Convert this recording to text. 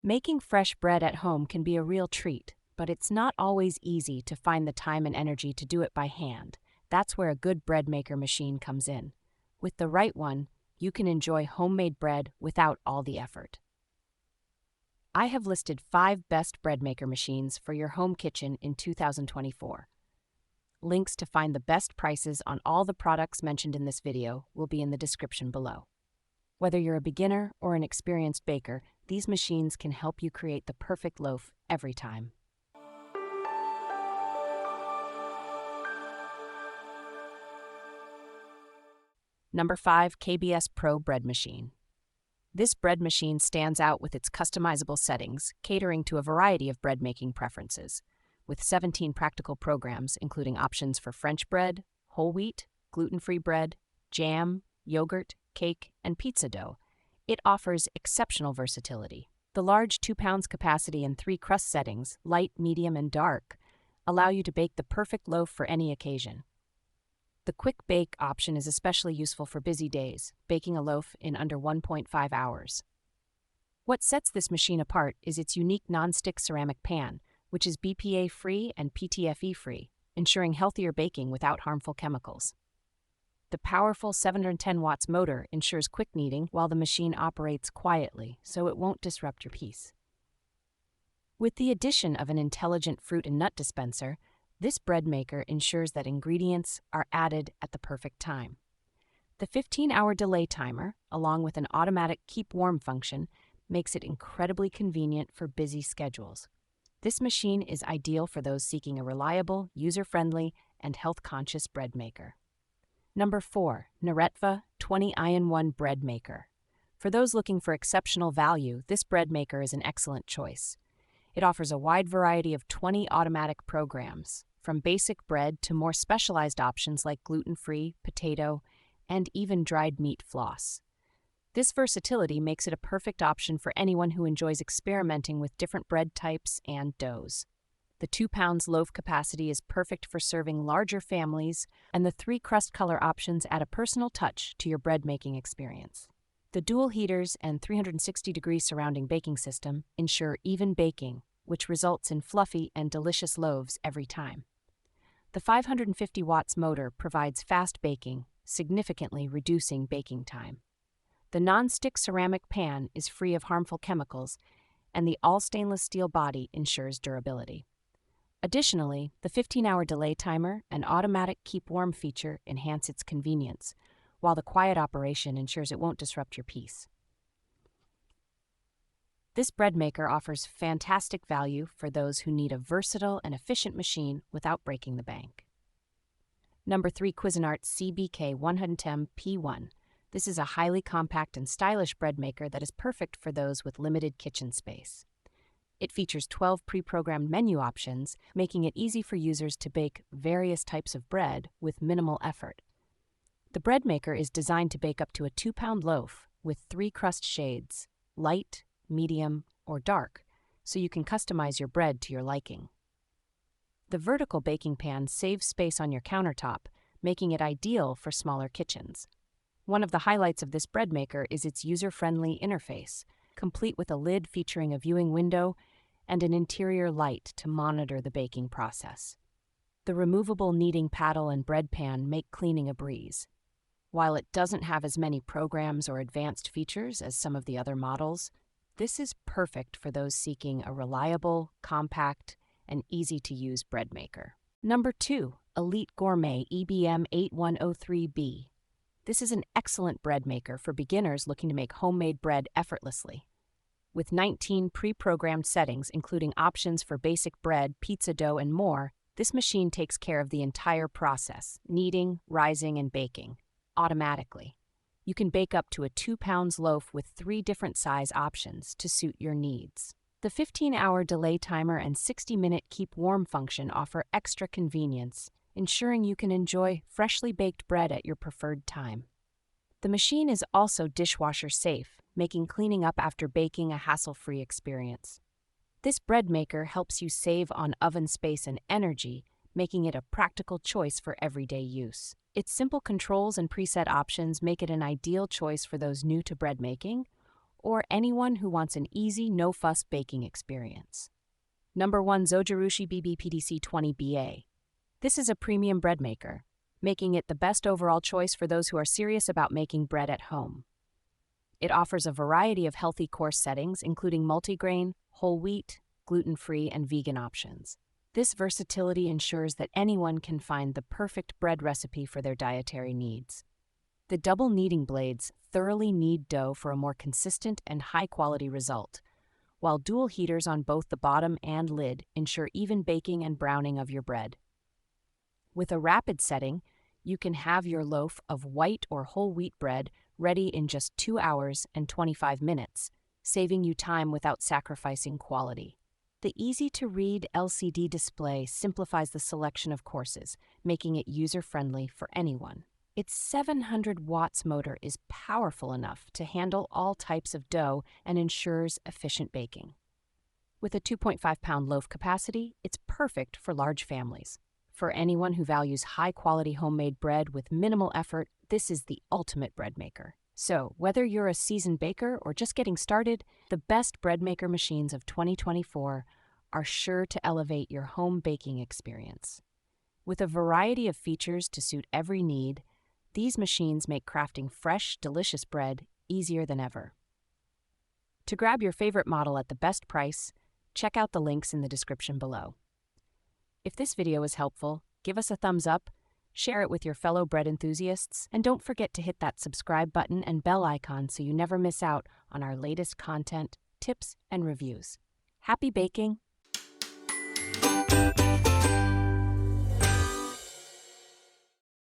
Making fresh bread at home can be a real treat, but it's not always easy to find the time and energy to do it by hand. That's where a good bread maker machine comes in. With the right one, you can enjoy homemade bread without all the effort. I have listed 5 best bread maker machines for your home kitchen in 2024. Links to find the best prices on all the products mentioned in this video will be in the description below. Whether you're a beginner or an experienced baker, these machines can help you create the perfect loaf every time. Number 5, KBS Pro Bread Machine. This bread machine stands out with its customizable settings, catering to a variety of bread making preferences. With 17 practical programs, including options for French bread, whole wheat, gluten-free bread, jam, yogurt, cake, and pizza dough, it offers exceptional versatility. The large 2 pounds capacity and 3 crust settings, light, medium, and dark, allow you to bake the perfect loaf for any occasion. The quick bake option is especially useful for busy days, baking a loaf in under 1.5 hours. What sets this machine apart is its unique non-stick ceramic pan, which is BPA-free and PTFE-free, ensuring healthier baking without harmful chemicals. The powerful 710 watts motor ensures quick kneading while the machine operates quietly, so it won't disrupt your peace. With the addition of an intelligent fruit and nut dispenser, this bread maker ensures that ingredients are added at the perfect time. The 15-hour delay timer, along with an automatic keep warm function, makes it incredibly convenient for busy schedules. This machine is ideal for those seeking a reliable, user-friendly, and health-conscious bread maker. Number 4, NEREVA 20-in-1 Bread Maker. For those looking for exceptional value, this bread maker is an excellent choice. It offers a wide variety of 20 automatic programs, from basic bread to more specialized options like gluten-free, potato, and even dried meat floss. This versatility makes it a perfect option for anyone who enjoys experimenting with different bread types and doughs. The 2 pounds loaf capacity is perfect for serving larger families, and the 3 crust color options add a personal touch to your bread making experience. The dual heaters and 360-degree surrounding baking system ensure even baking, which results in fluffy and delicious loaves every time. The 550 watts motor provides fast baking, significantly reducing baking time. The non-stick ceramic pan is free of harmful chemicals, and the all-stainless steel body ensures durability. Additionally, the 15-hour delay timer and automatic keep warm feature enhance its convenience, while the quiet operation ensures it won't disrupt your peace. This bread maker offers fantastic value for those who need a versatile and efficient machine without breaking the bank. Number 3, Cuisinart CBK100P1. This is a highly compact and stylish bread maker that is perfect for those with limited kitchen space. It features 12 pre-programmed menu options, making it easy for users to bake various types of bread with minimal effort. The bread maker is designed to bake up to a 2-pound loaf with 3 crust shades, light, medium, or dark, so you can customize your bread to your liking. The vertical baking pan saves space on your countertop, making it ideal for smaller kitchens. One of the highlights of this bread maker is its user-friendly interface, complete with a lid featuring a viewing window and an interior light to monitor the baking process. The removable kneading paddle and bread pan make cleaning a breeze. While it doesn't have as many programs or advanced features as some of the other models, this is perfect for those seeking a reliable, compact, and easy-to-use bread maker. Number 2, Elite Gourmet EBM8103B. This is an excellent bread maker for beginners looking to make homemade bread effortlessly. With 19 pre-programmed settings, including options for basic bread, pizza dough, and more, this machine takes care of the entire process, kneading, rising, and baking, automatically. You can bake up to a 2 pounds loaf with 3 different size options to suit your needs. The 15-hour delay timer and 60-minute keep warm function offer extra convenience, ensuring you can enjoy freshly baked bread at your preferred time. The machine is also dishwasher safe, making cleaning up after baking a hassle-free experience. This bread maker helps you save on oven space and energy, making it a practical choice for everyday use. Its simple controls and preset options make it an ideal choice for those new to bread making or anyone who wants an easy, no-fuss baking experience. Number 1. Zojirushi BB PDC20BA. This is a premium bread maker, making it the best overall choice for those who are serious about making bread at home. It offers a variety of healthy course settings, including multigrain, whole wheat, gluten-free, and vegan options. This versatility ensures that anyone can find the perfect bread recipe for their dietary needs. The double kneading blades thoroughly knead dough for a more consistent and high-quality result, while dual heaters on both the bottom and lid ensure even baking and browning of your bread. With a rapid setting, you can have your loaf of white or whole wheat bread ready in just 2 hours and 25 minutes, saving you time without sacrificing quality. The easy-to-read LCD display simplifies the selection of courses, making it user-friendly for anyone. Its 700 watts motor is powerful enough to handle all types of dough and ensures efficient baking. With a 2.5-pound loaf capacity, it's perfect for large families. For anyone who values high-quality homemade bread with minimal effort, this is the ultimate bread maker. So, whether you're a seasoned baker or just getting started, the best bread maker machines of 2024 are sure to elevate your home baking experience. With a variety of features to suit every need, these machines make crafting fresh, delicious bread easier than ever. To grab your favorite model at the best price, check out the links in the description below. If this video was helpful, give us a thumbs up, share it with your fellow bread enthusiasts, and don't forget to hit that subscribe button and bell icon so you never miss out on our latest content, tips, and reviews. Happy baking!